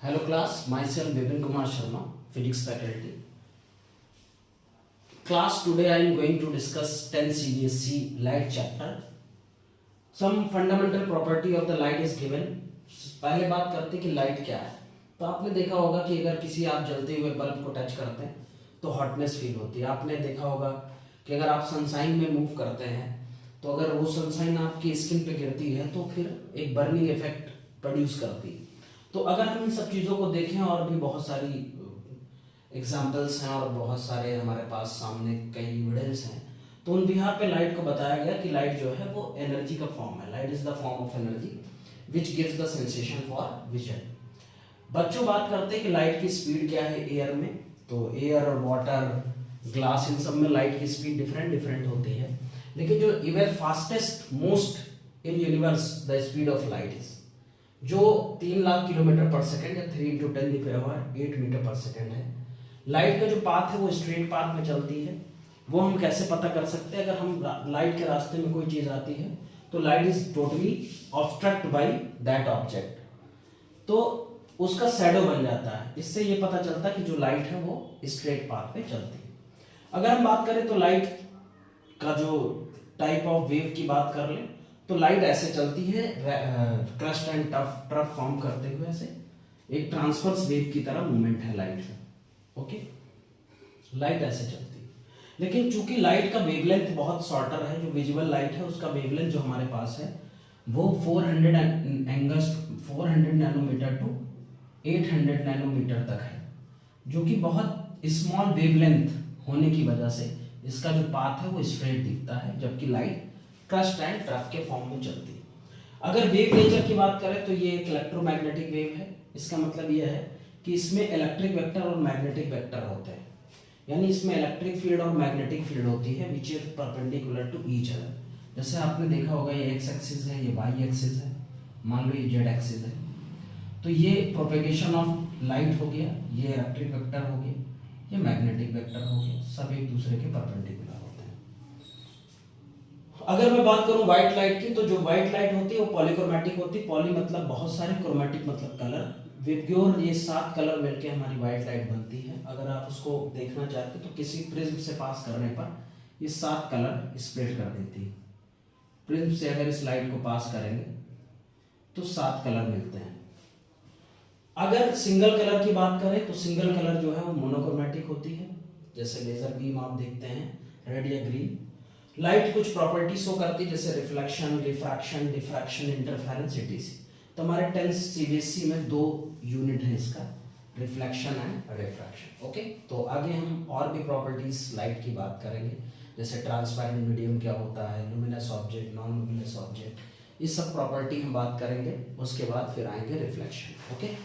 Hello class, myself Vipin Kumar Sharma, physics faculty. Class, today I am going to discuss 10 CBSE light chapter. Some fundamental property of the light is given. पहले बात करते हैं कि light क्या है। तो आपने देखा होगा कि अगर किसी आप जलते हुए बल्ब को टच करते हैं तो हॉटनेस फील होती है। आपने देखा होगा कि अगर आप सनसाइन में मूव करते हैं तो अगर वो सनसाइन आपकी स्किन पे गिरती है तो फिर एक बर्निंग इफेक्ट प्रोड्यूस करती है। तो अगर हम इन सब चीज़ों को देखें, और भी बहुत सारी एग्जाम्पल्स हैं और बहुत सारे हमारे पास सामने कई एविडेंस हैं, तो उन बिहार पे लाइट को बताया गया कि लाइट जो है वो एनर्जी का फॉर्म है। Light is the form of energy which gives the sensation for vision. बच्चों, बात करते हैं कि लाइट की स्पीड क्या है एयर में। तो एयर और वाटर, ग्लास, इन सब में लाइट की स्पीड डिफरेंट होती है। लेकिन जो even fastest most in universe the speed of light is, जो 3 लाख किलोमीटर पर सेकेंड या 3 × 10⁸ मीटर पर सेकेंड है। लाइट का जो पाथ है वो स्ट्रेट पाथ में चलती है। वो हम कैसे पता कर सकते हैं? अगर हम लाइट के रास्ते में कोई चीज आती है तो light is totally obstruct by that object, तो उसका शैडो बन जाता है। इससे ये पता चलता है कि जो लाइट है वो स्ट्रेट पाथ पे चलती है। अगर हम बात करें तो लाइट का जो टाइप ऑफ वेव की बात कर लें तो लाइट ऐसे चलती है, क्रस्ट एंड ट्रफ फॉर्म करते हुए, ऐसे एक ट्रांसवर्स वेव की तरह मूवमेंट है लाइट का। ओके, लाइट ऐसे चलती है। लेकिन चूंकि लाइट का वेवलेंथ बहुत शॉर्टर है, जो विजुअल लाइट है उसका वेवलेंथ जो हमारे पास है वो 400 नैनोमीटर टू 800 नैनोमीटर तक है, जो कि बहुत स्मॉल वेवलेंथ होने की वजह से इसका जो पाथ है वो स्ट्रेट दिखता है, जबकि लाइट क्रस्ट एंड ट्रफ के फॉर्म में चलती है। अगर वेव नेचर की बात करें तो ये एक इलेक्ट्रोमैग्नेटिक वेव है। इसका मतलब यह है कि इसमें इलेक्ट्रिक वेक्टर और मैग्नेटिक वेक्टर होते हैं, यानी इसमें इलेक्ट्रिक फील्ड और मैग्नेटिक फील्ड होती है which is perpendicular to each other. जैसे आपने देखा होगा ये एक्स एक्सिस है, ये वाई एक्सिस है, मान लो ये जेड एक्सिस है। तो ये प्रोपेगेशन ऑफ लाइट हो गया, ये इलेक्ट्रिक वेक्टर हो गया, ये मैग्नेटिक वेक्टर हो गया, सब एक दूसरे के परपेंडिकुलर होते हैं। अगर मैं बात करूं व्हाइट लाइट की, तो जो व्हाइट लाइट होती है वो पॉलीक्रोमैटिक होती है। पॉली मतलब बहुत सारे, क्रोमैटिक मतलब कलर। विबग्योर, ये 7 कलर मिलके हमारी व्हाइट लाइट बनती है। अगर आप उसको देखना चाहते तो किसी प्रिज्म से पास करने पर ये 7 कलर स्प्लिट कर देती है। प्रिज्म से अगर इस लाइट को पास करेंगे तो 7 कलर मिलते हैं। अगर सिंगल कलर की बात करें तो सिंगल कलर जो है वो मोनोक्रोमैटिक होती है। जैसे लेजर बीम आप देखते हैं, रेड या ग्रीन। लाइट कुछ प्रॉपर्टी शो करती है, जैसे reflection, refraction, diffraction, interference, etc। तो हमारे 10 CBSE में 2 यूनिट है इसका, रिफ्लेक्शन एंड रिफ्रैक्शन। ओके, तो आगे हम और भी प्रॉपर्टीज लाइट की बात करेंगे, जैसे ट्रांसपेरेंट मीडियम क्या होता है, luminous object, non luminous object, ये सब प्रॉपर्टी हम बात करेंगे। उसके बाद फिर आएंगे रिफ्लेक्शन। ओके।